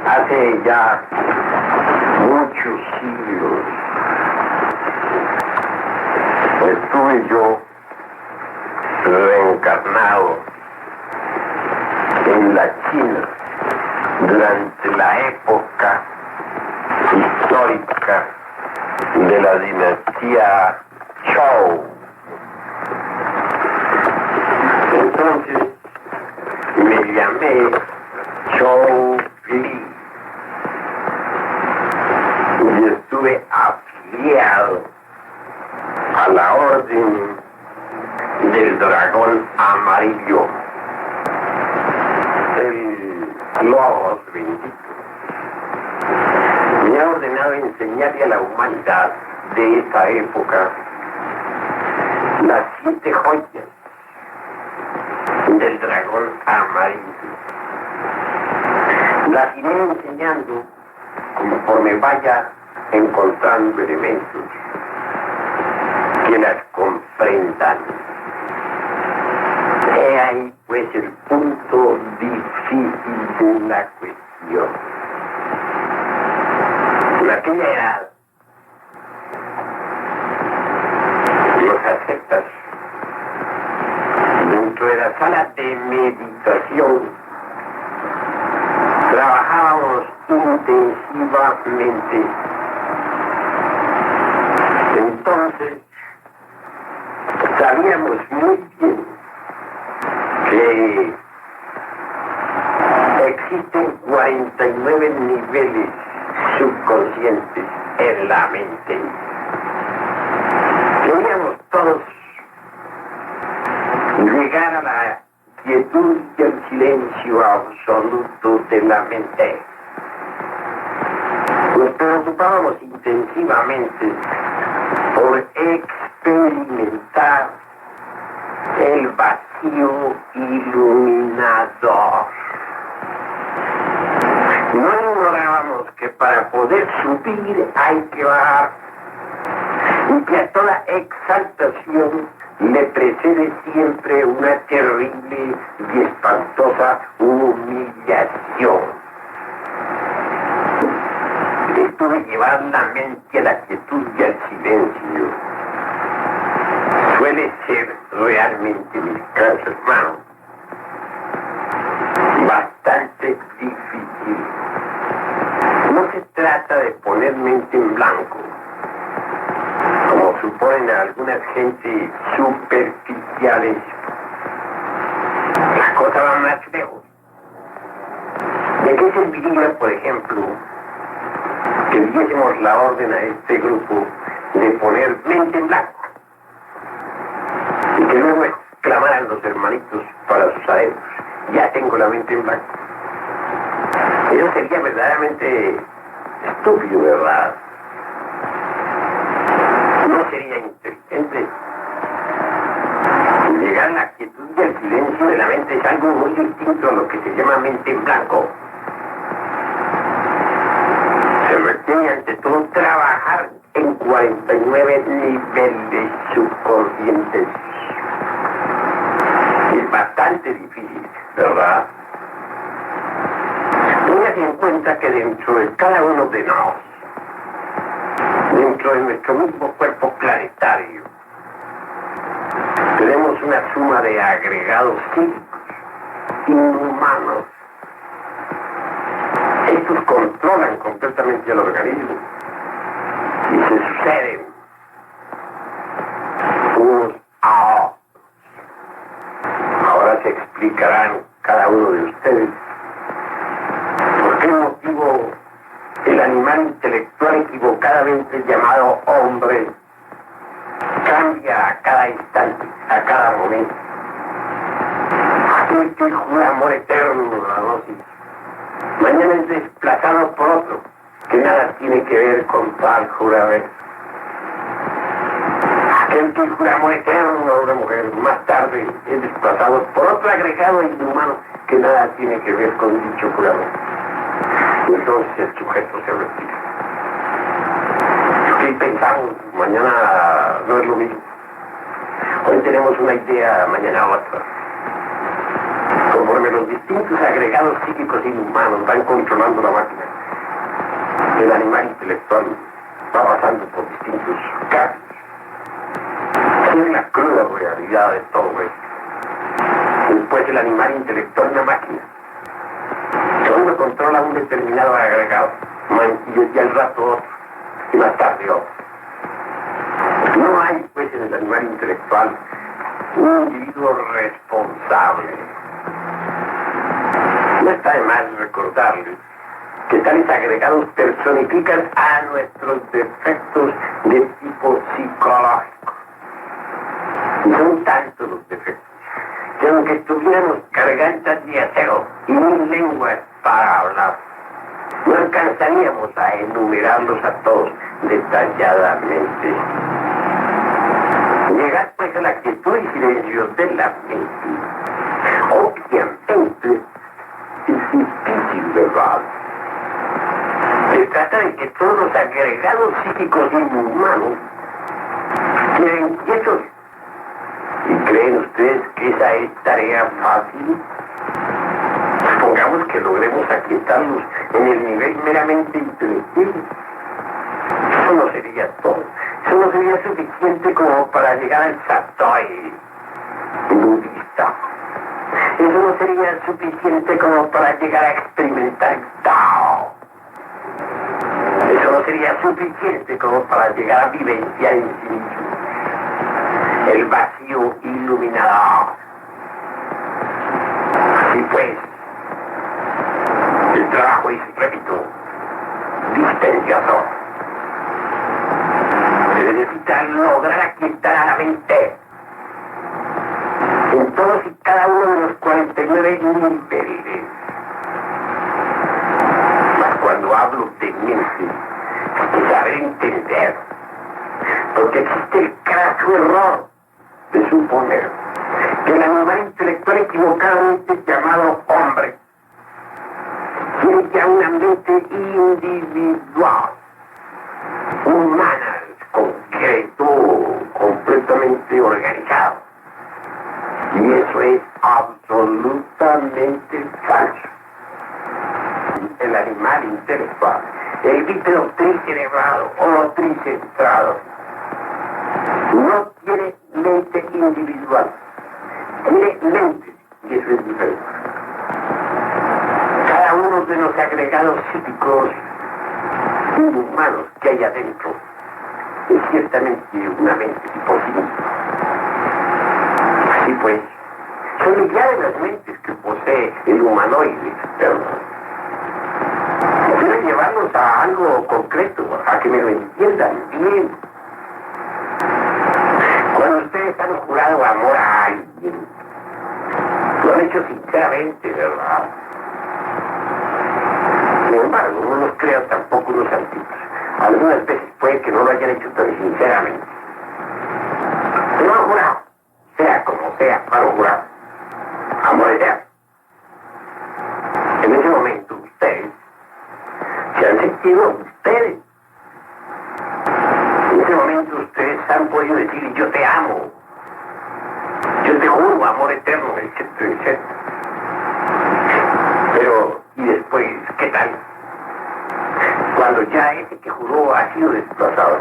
Hace ya muchos siglos estuve yo reencarnado en la China durante la época histórica de la dinastía Zhou. Entonces me llamé Zhou Li y estuve afiliado a la orden del dragón amarillo, el Logos bendito. Me ha ordenado enseñarle a la humanidad de esta época las 7 joyas del dragón amarillo. Las iré enseñando conforme vaya encontrando elementos que las comprendan. He ahí pues el punto difícil de la cuestión. En aquella edad, los ascetas, dentro de la sala de meditación, trabajábamos intensivamente. Entonces, sabíamos muy bien que existen 49 niveles subconscientes en la mente. Queríamos todos llegar a la quietud y el silencio absoluto de la mente. Nos preocupábamos intensivamente por experimentar el vacío iluminador. No ignorábamos que para poder subir hay que bajar y que a toda exaltación le precede siempre una terrible y espantosa humillación. Esto de llevar la mente a la quietud y al silencio suele ser realmente, mis caros hermanos, bastante difícil. No se trata de poner mente en blanco, como suponen algunas gentes superficiales. La cosa va más lejos. ¿De qué serviría, por ejemplo, que diésemos la orden a este grupo de poner mente en blanco y que luego exclamaran los hermanitos para sus adentros: ya tengo la mente en blanco? Eso sería verdaderamente estúpido, ¿verdad? No sería inteligente. Llegar a la quietud y al silencio de la mente es algo muy distinto a lo que se llama mente en blanco. Se requiere ante todo trabajar en 49 niveles subconscientes. Es bastante difícil, ¿verdad? Téngase en cuenta que dentro de cada uno de nosotros, dentro de nuestro mismo cuerpo planetario, tenemos una suma de agregados psíquicos inhumanos. Estos controlan completamente el organismo y se suceden unos a otros. Ahora se explicarán cada uno de ustedes por qué motivo el animal intelectual equivocadamente llamado hombre cambia a cada instante, a cada momento. Aquel que jura amor eterno a la dosis, mañana es desplazado por otro que nada tiene que ver con tal juramento. Aquel que jura amor eterno a una mujer, más tarde es desplazado por otro agregado inhumano que nada tiene que ver con dicho juramento. Y entonces el sujeto se retira. ¿Qué pensamos? Mañana no es lo mismo. Hoy tenemos una idea, mañana otra. conforme los distintos agregados psíquicos inhumanos van controlando la máquina, el animal intelectual va pasando por distintos cambios. Es la cruda realidad de todo esto. Después el animal intelectual es una máquina. Uno controla un determinado agregado y al rato otro, y más tarde otro. No hay pues en el animal intelectual un individuo responsable. No está de más recordarles que tales agregados personifican a nuestros defectos de tipo psicológico. Y son tantos los defectos que aunque tuviéramos gargantas de acero y mil lenguas para hablar, no alcanzaríamos a enumerarlos a todos detalladamente. Llegar pues a la quietud y silencio de la mente, obviamente es difícil, ¿verdad? Se trata de que todos los agregados psíquicos inhumanos queden quietos. ¿Y creen ustedes que esa es tarea fácil? Supongamos que logremos aquietarlos en el nivel meramente intelectivo. Eso no sería todo. Eso no sería suficiente como para llegar al Satori budista. Eso no sería suficiente como para llegar a experimentar el Tao. Eso no sería suficiente como para llegar a vivenciar en sí mismo el vacío iluminador. Así pues, el trabajo es, repito, dispendioso. Se necesita lograr aquietar a la mente en todos y cada uno de los 49 niveles. Mas cuando hablo de mente, hay que saber entender, porque existe el craso error de suponer que el animal intelectual equivocadamente llamado hombre tiene ya una mente individual, humana, concreto, completamente organizado. Y eso es absolutamente falso. El animal intelectual, el bípedo tricerebrado o tricentrado, no tiene mente individual, tiene mente, y eso es diferente. Cada uno de los agregados psíquicos inhumanos que hay adentro es ciertamente una mente tipo sí misma. Así pues, son millares las mentes que posee el humanoide externo. Quiero llevarlos a algo concreto, a que me lo entiendan bien. Cuando ustedes han jurado amor a alguien, lo han hecho sinceramente, ¿verdad? Sin embargo, no los creo tampoco unos santitos. Algunas veces puede que no lo hayan hecho tan sinceramente. Pero han jurado, sea como sea, han jurado. Amor eterno. En ese momento ustedes se han sentido ustedes. En ese momento ustedes han podido decir, yo te amo, yo te juro amor eterno, etcétera, etcétera. Pero, ¿y después qué tal? Cuando ya ese que juró ha sido desplazado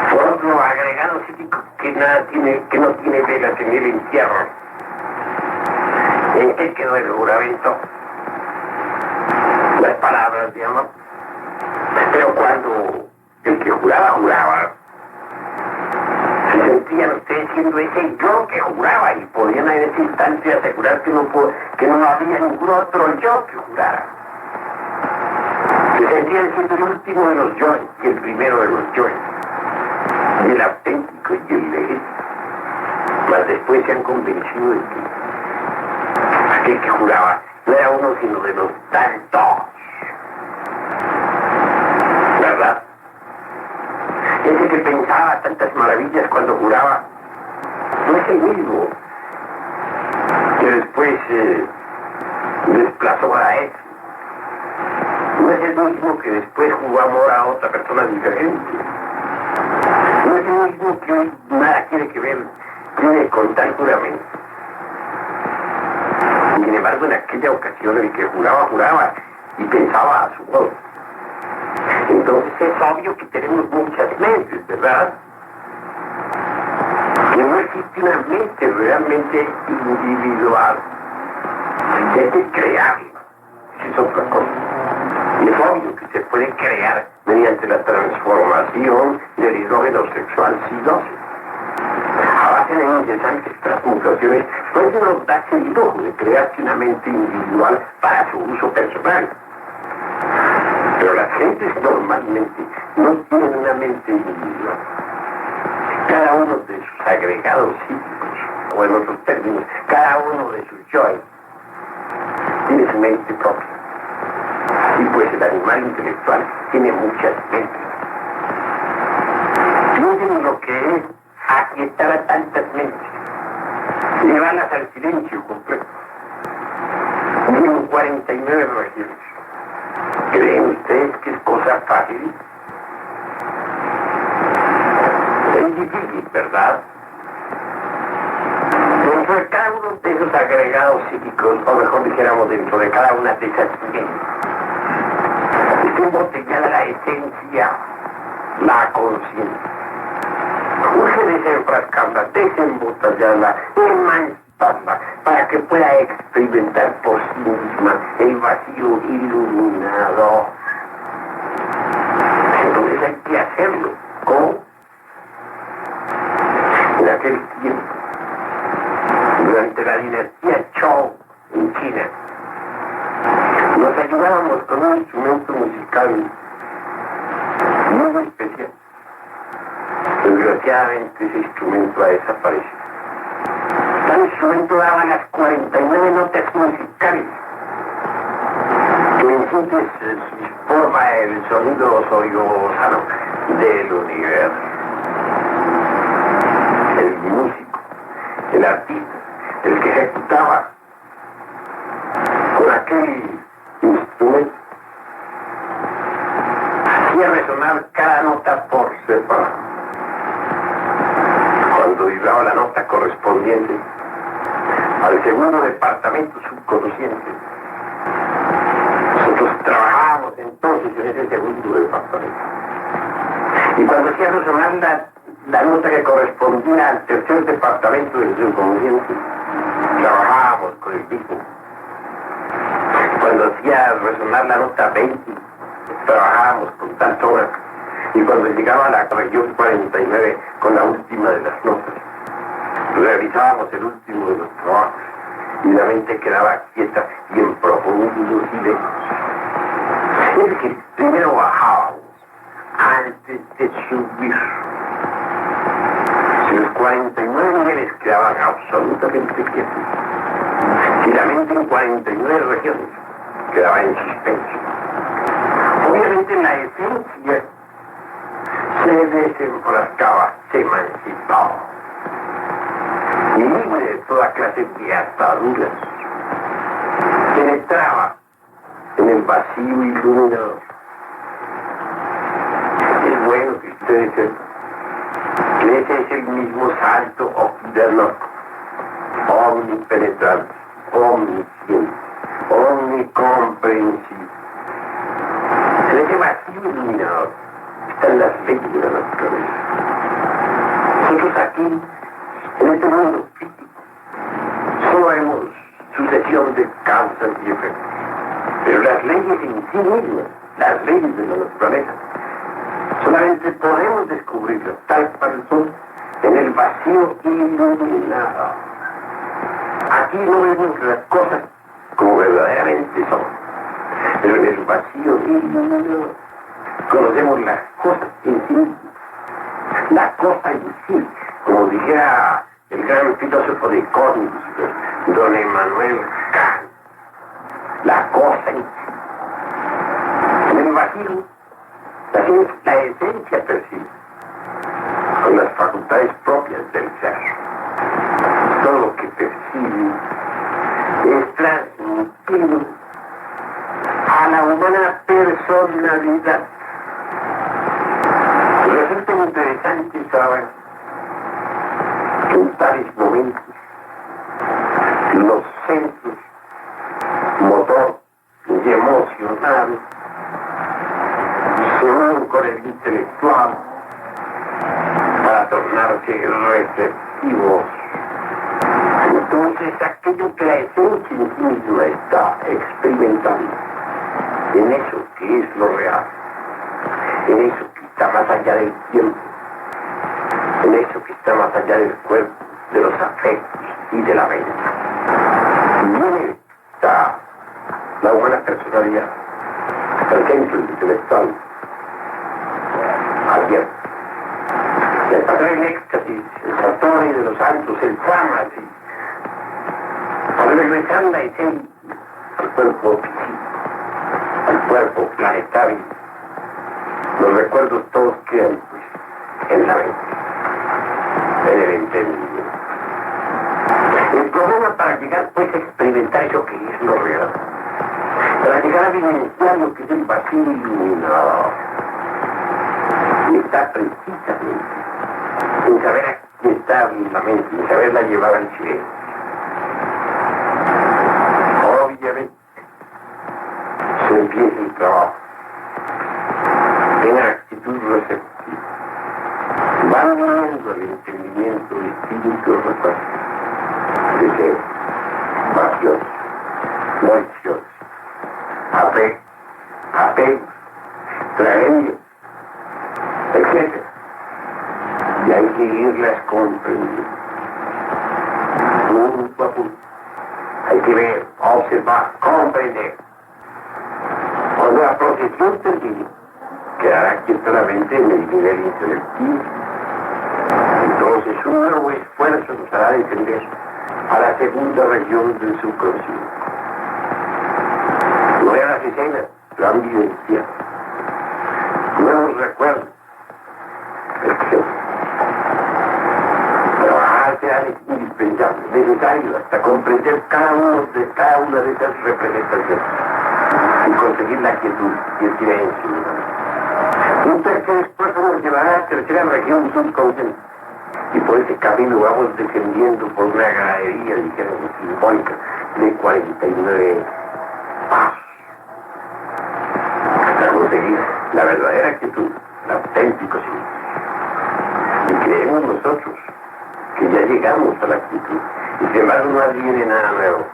por otro agregado psíquico que no tiene velas en el entierro, ¿en qué quedó el juramento? Las palabras de amor. Pero cuando el que juraba, se sentían ustedes siendo ese yo que juraba y podían en ese instante asegurar que no había ningún otro yo que jurara. Se sentían siendo el último de los yoes y el primero de los yoes, y el auténtico y el legítimo. Mas después se han convencido de que aquel que juraba no era uno sino de los tantos. ¿Verdad? Ese que pensaba tantas maravillas cuando juraba no es el mismo que después desplazó a él. No es el mismo que después jugó amor a otra persona diferente. No es el mismo que hoy nada quiere contar juramento. Sin embargo, en aquella ocasión el que juraba, juraba y pensaba a su modo. Entonces es obvio que tenemos muchas mentes, ¿verdad? Que no existe una mente realmente individual. Hay que crearla. Es otra cosa. Y es obvio que se puede crear mediante la transformación del hidrógeno sexual C12. A base de interesantes transmutaciones, puede uno darse el lujo de crearse una mente individual para su uso personal. Pero las gentes normalmente no tienen una mente individual. Cada uno de sus agregados psíquicos, o en otros términos, cada uno de sus yoes, tiene su mente propia. Y pues el animal intelectual tiene muchas mentes. Miren lo que es aquietar a tantas mentes, llevarlas al silencio completo. Viven 49 regiones. ¿Creen ustedes que es cosa fácil? Es difícil, ¿verdad? Dentro de cada uno de esos agregados psíquicos, o mejor dijéramos, dentro de cada una de esas mentes, está embotellada la esencia, la conciencia. Urge desenfrascarla, desembotellarla, emanciparla, para que pueda experimentar por sí misma el vacío iluminado. Entonces hay que hacerlo. ¿Cómo? En aquel tiempo, durante la dinastía Zhou en China, nos ayudábamos con un instrumento musical muy especial. Desgraciadamente ese instrumento ha desaparecido. Tal instrumento daba las 49 notas musicales que en síntesis forma el sonido soriozano del universo. El músico, el artista, el que ejecutaba con aquel instrumento, hacía resonar cada nota por separado. Cuando vibraba la nota correspondiente al segundo departamento subconsciente, nosotros trabajábamos entonces en ese segundo departamento. Y cuando hacía resonar la nota que correspondía al tercer departamento del subconsciente, trabajábamos con el mismo. Cuando hacía resonar la nota 20, trabajábamos con tal hora. Y cuando llegaba a la región 49 con la última de las notas, realizábamos el último de los trabajos y la mente quedaba quieta y en profundo silencio. Es decir, primero bajábamos antes de subir. Si los 49 niveles quedaban absolutamente quietos, y la mente en 49 regiones quedaba en suspenso, obviamente la esencia se desenfrascaba, se emancipaba, y libre de toda clase de ataduras, penetraba en el vacío iluminador. Es bueno que ustedes sepan que ese es el mismo salto occidental, omnipenetrante, omnisciente, omnicomprensible. En ese vacío iluminador están las leyes de la naturaleza. Nosotros aquí, en este mundo físico, solo vemos sucesión de causas y efectos. Pero las leyes en sí mismas, las leyes de la naturaleza, solamente podemos descubrirlas tal cual son en el vacío iluminado. Aquí no vemos las cosas como verdaderamente son, pero en el vacío iluminado conocemos las cosas en sí. La cosa en sí, como dijera el gran filósofo de Königsberg, don Emmanuel Kant, la cosa en sí. En el vacío, la esencia percibe, con las facultades propias del ser. Todo lo que percibe es transmitido a la humana personalidad. Resulta interesante saber que en tales momentos los centros motor y emocionado, se unen con el intelectual para tornarse receptivos. Entonces aquello que la esencia en sí misma está experimentando, en eso que es lo real, en eso que está más allá del tiempo, en eso que está más allá del cuerpo, de los afectos y de la mente. Viene está la buena personalidad, el centro intelectual abierto. El patrón en éxtasis, el Sartori de los santos, el Sámasi, al regresar la esencia al cuerpo físico, al cuerpo planetario, los recuerdos todos quedan pues, en la mente, en el entendimiento. El problema para llegar pues a experimentar eso que es lo real, para llegar a vivenciar lo que es el vacío iluminado, está precisamente en saber a quién está la mente, en saberla llevar al silencio. Obviamente se empieza el trabajo en actitud receptiva. Van viendo el entendimiento distintos recuerdos, deseos, pasiones, emociones, apegos, tragedias, etc. Y hay que irlas comprendiendo. Punto a punto. Hay que ver, observar, comprender. Cuando la procesión termine, quedará quietamente en el nivel intelectivo. Entonces un nuevo esfuerzo nos hará descender a la segunda región del subconsciente. Nuevas escenas, gran vivencia, nuevos recuerdos, etc. Trabajar será indispensable, necesario, hasta comprender cada una de esas representaciones y conseguir la quietud y el silencio. Un tercer esfuerzo nos llevará a la tercera región subconsciente. Y por ese camino vamos descendiendo por una ganadería, dijéramos, simbólica, de 49 pasos, hasta conseguir la verdadera quietud, el auténtico silencio. Y creemos nosotros que ya llegamos a la quietud, y sin embargo no adviene nada nuevo,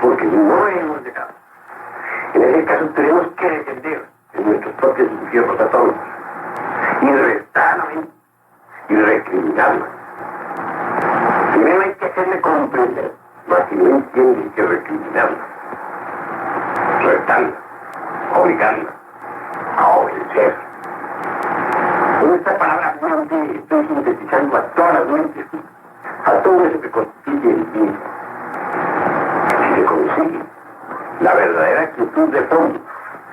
porque no hemos llegado. En ese caso tenemos que descender en nuestros propios infiernos atómicos y restar la mente y recriminarla. Primero hay que hacerle comprender, mas si no entiende hay que recriminarla, retarla, obligarla a obedecer. Con esta palabra mente estoy sintetizando a todas las mentes, a todo eso que constituye el bien. Si se consigue la verdadera quietud de fondo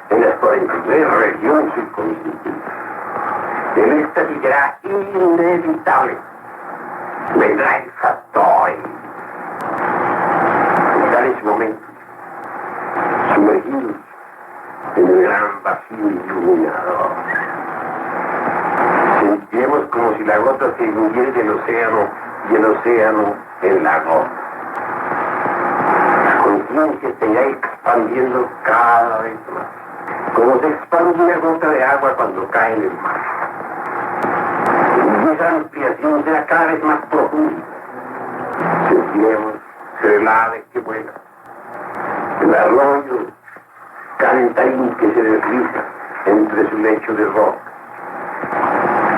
en las 49 regiones subconscientes, el éxtasis será inevitable. Vendrá el factor. En tales momentos, sumergidos en el gran vacío iluminador, sentiremos como si la gota se huyera del océano y el océano en la gota. La conciencia se irá expandiendo cada vez más, como se expande una gota de agua cuando cae en el mar. Y esa ampliación será cada vez más profunda. Sentiremos el ave que vuela, el arroyo cantarín que se desliza entre su lecho de roca,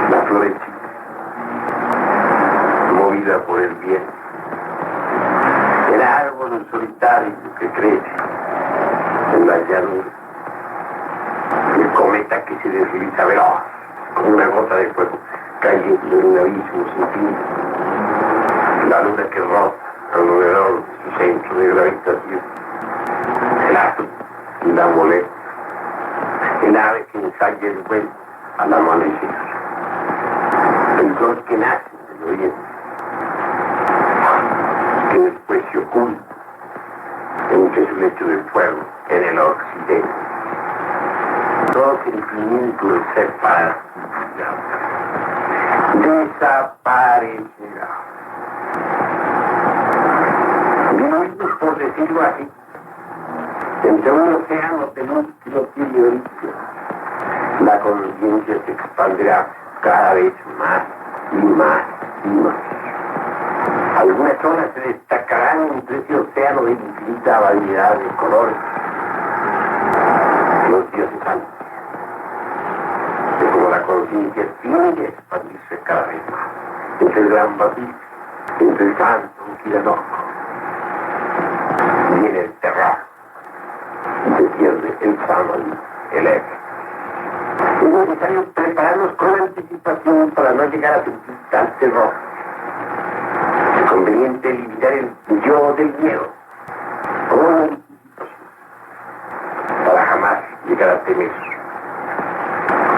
la florecita, movida por el viento, el árbol solitario que crece en la llanura, el cometa que se desliza veloz como una gota de fuego cayendo en un abismo sin fin, la luna que rota alrededor de su centro de gravitación, el átomo y la molécula, el ave que ensaya el vuelo al amanecer, el sol que nace del oriente, que después se oculta entre su lecho de fuego en el occidente. Todo sentimiento separado desaparecerá. Diluidos, por decirlo así, Entre un océano de luz que no tiene origen, la conciencia se expandirá cada vez más y más y más. Algunas zonas se destacarán entre ese océano de infinita variedad de colores. Los dioses antes, de como la conciencia tiene que expandirse cada vez más, entre el gran vacío, entre el santo y el loco, viene el terror, y se pierde el samadhi, el ego. Es necesario prepararnos con anticipación para no llegar a sentir tal terror. Es conveniente eliminar el yo del miedo, como una anticipación, para jamás llegar a temer,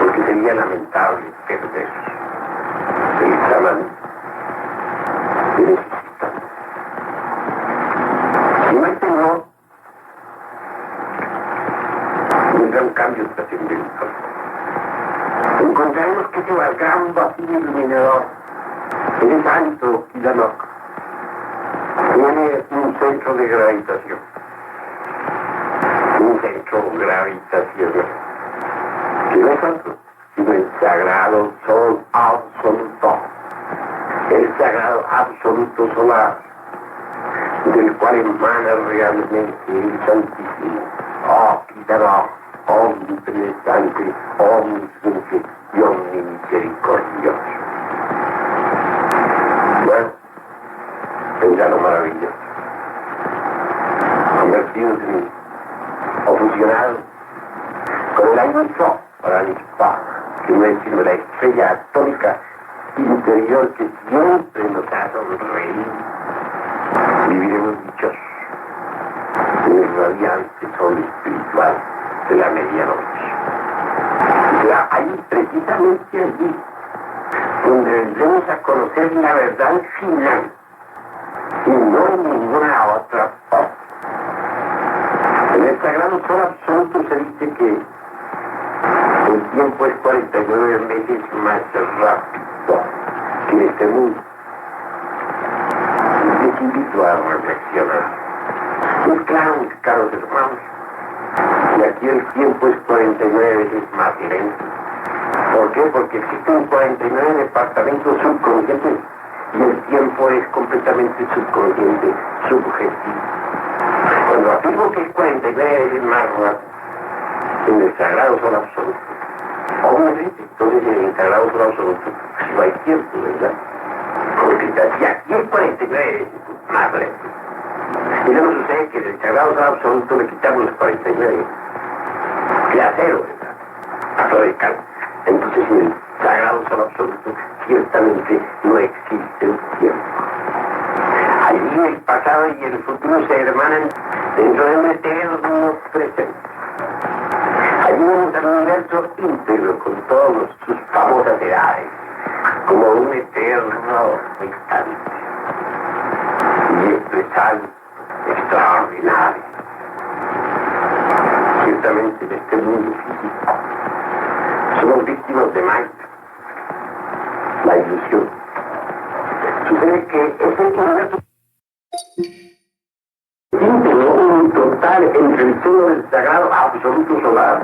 porque sería lamentable perder el samadhi que necesitamos. Si no hay temor, vendrá un cambio trascendental. Encontraremos que ese gran vacío iluminador, ese santo Kilanok, tiene un centro de gravitación. Un centro gravitacional, que no es otro, sino el sagrado sol absoluto. El sagrado absoluto solar, del cual emana realmente el Santísimo. Oh, Kilanok, omnipresente, omnisciente y omnimisericordioso. Bueno, vendrá lo maravilloso. Convertidos en o fusionados con el año para Nishpa, que no es sino la estrella atómica interior que siempre nos ha sonreído. Viviremos dichosos en el radiante sol espiritual de la medianoche. Será ahí, precisamente allí, donde vendremos a conocer la verdad final y no en ninguna otra parte. En el sagrado sol absoluto se dice que el tiempo es 49 veces más rápido que en este mundo. Les invito a reflexionar. Es claro, mis caros hermanos, y aquí el tiempo es 49 veces más lento. ¿Por qué? Porque existen 49 departamentos subconscientes y el tiempo es completamente subconsciente, subjetivo. Cuando afirmo que es 49 veces más rápido en el sagrado sol absoluto, obviamente, entonces en el sagrado sol absoluto no hay tiempo, ¿verdad? Porque si aquí es 49 veces más lento, y luego sucede que en el sagrado sol absoluto le quitamos los 49, queda cero, ¿verdad? Radical. Entonces en el sagrado sol absoluto ciertamente no existe el tiempo. Allí el pasado y el futuro se hermanan dentro de un eterno presente. Allí vemos al universo íntegro con todas sus famosas edades, como un eterno instante. Y esto es algo extraordinario. Ciertamente en este mundo físico somos víctimas de Maya, la ilusión. Sucede que es el universo íntegro, un total entre el seno del sagrado absoluto solar